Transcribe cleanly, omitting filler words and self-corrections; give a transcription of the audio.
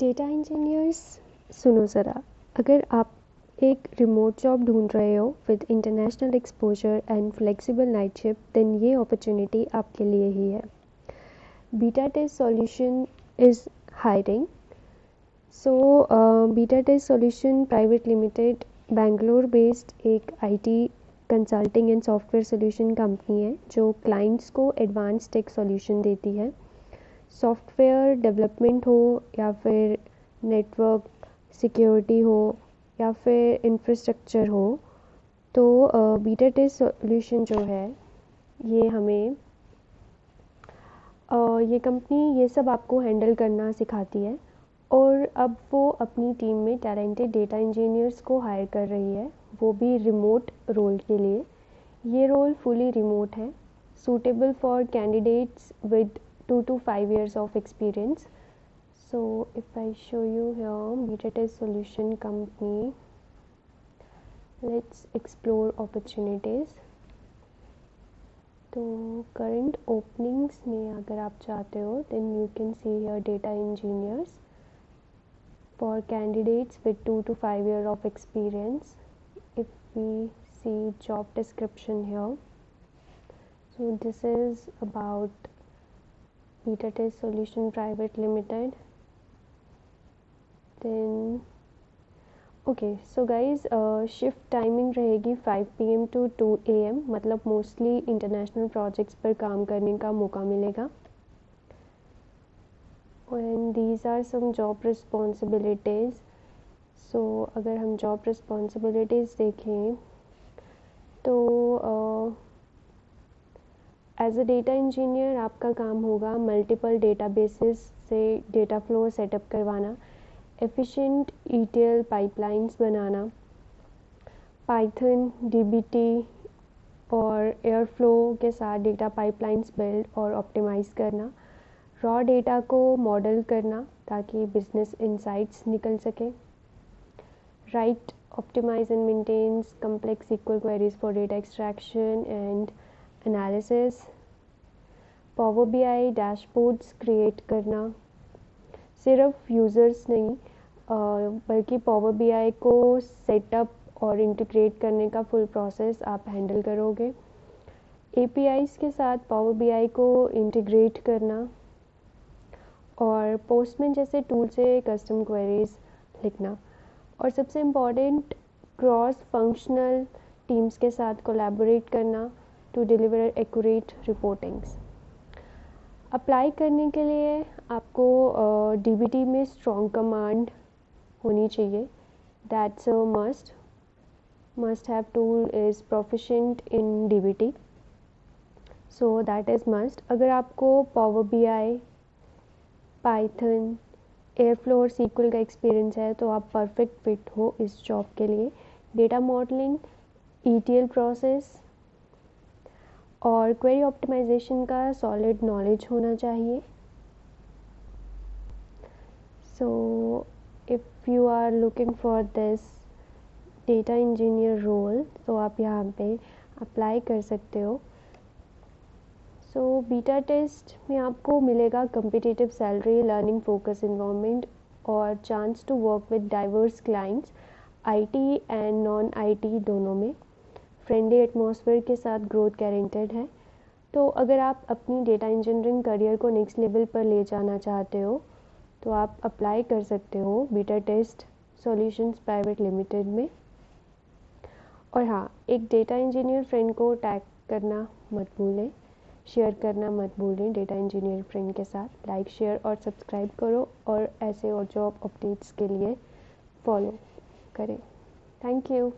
Data engineers सुनो ज़रा, अगर आप एक रिमोट जॉब ढूंढ रहे हो with international exposure and flexible night shift, then ये अपॉर्चुनिटी आपके लिए ही है। Beta Test Solution is hiring. So Beta Test Solution private limited Bangalore based एक IT consulting and software solution company है जो क्लाइंट्स को एडवांस टेक सॉल्यूशन देती है। सॉफ्टवेयर डेवलपमेंट हो या फिर नेटवर्क सिक्योरिटी हो या फिर इंफ्रास्ट्रक्चर हो, तो बीटा टेस्ट सॉल्यूशन जो है ये हमें ये कंपनी ये सब आपको हैंडल करना सिखाती है। और अब वो अपनी टीम में टैलेंटेड डेटा इंजीनियर्स को हायर कर रही है, वो भी रिमोट रोल के लिए। ये रोल फुली रिमोट है, suitable for candidates with 2 to 5 years of experience. So if I show you here beta test solution company, let's explore opportunities. तो current openings में अगर आप चाहते हो then you can see here data engineers for candidates with 2 to 5 years of experience. If we see job description here, so this is about Beta Test Solution Private Limited. Then okay, so guys, shift timing रहेगी 5 PM to 2 AM, मतलब mostly international projects पर काम करने का मौका मिलेगा। And these are some job responsibilities. So अगर हम जॉब रिस्पॉन्सिबिलिटीज़ देखें तो एज अ डेटा इंजीनियर आपका काम होगा मल्टीपल डेटाबेसेस से डेटा फ्लो सेटअप करवाना, एफिशिएंट ईटीएल पाइपलाइंस बनाना, पाइथन डीबीटी और एयरफ्लो के साथ डेटा पाइपलाइंस बिल्ड और ऑप्टिमाइज़ करना, रॉ डेटा को मॉडल करना ताकि बिजनेस इंसाइट्स निकल सके, write optimise and maintains complex SQL queries for data extraction and analysis, power BI dashboards create करना, सिर्फ यूज़र्स नहीं बल्कि पावर BI को सेटअप और इंटीग्रेट करने का फुल प्रोसेस आप हैंडल करोगे, APIs के साथ पावर BI को इंटीग्रेट करना और पोस्टमैन जैसे टूल से कस्टम क्वेरीज लिखना, और सबसे इम्पॉर्टेंट क्रॉस फंक्शनल टीम्स के साथ कोलैबोरेट करना to deliver accurate reportings. Apply करने के लिए आपको DBT में स्ट्रॉन्ग कमांड होनी चाहिए, that's a must have tool is proficient in DBT, so that is must। अगर आपको पावर BI पाइथन एयरफ्लो और SQL का एक्सपीरियंस है तो आप परफेक्ट फिट हो इस जॉब के लिए। डेटा मॉडलिंग, ETL प्रोसेस और क्वेरी ऑप्टिमाइजेशन का सॉलिड नॉलेज होना चाहिए। So if you are looking for this data engineer role तो आप यहाँ पे अप्लाई कर सकते हो। सो बीटा टेस्ट में आपको मिलेगा competitive salary, learning focus environment और chance to work with diverse clients, IT and non IT दोनों में। फ्रेंडली एटमॉस्फेयर के साथ ग्रोथ गारंटेड है। तो अगर आप अपनी डेटा इंजीनियरिंग करियर को नेक्स्ट लेवल पर ले जाना चाहते हो तो आप अप्लाई कर सकते हो Beta Test Solutions Private Limited में। और हाँ, एक डेटा इंजीनियर फ्रेंड को टैग करना मत भूलें, शेयर करना मत भूलें डेटा इंजीनियर फ्रेंड के साथ। लाइक शेयर और सब्सक्राइब करो और ऐसे और जॉब अपडेट्स के लिए फॉलो करें। Thank you.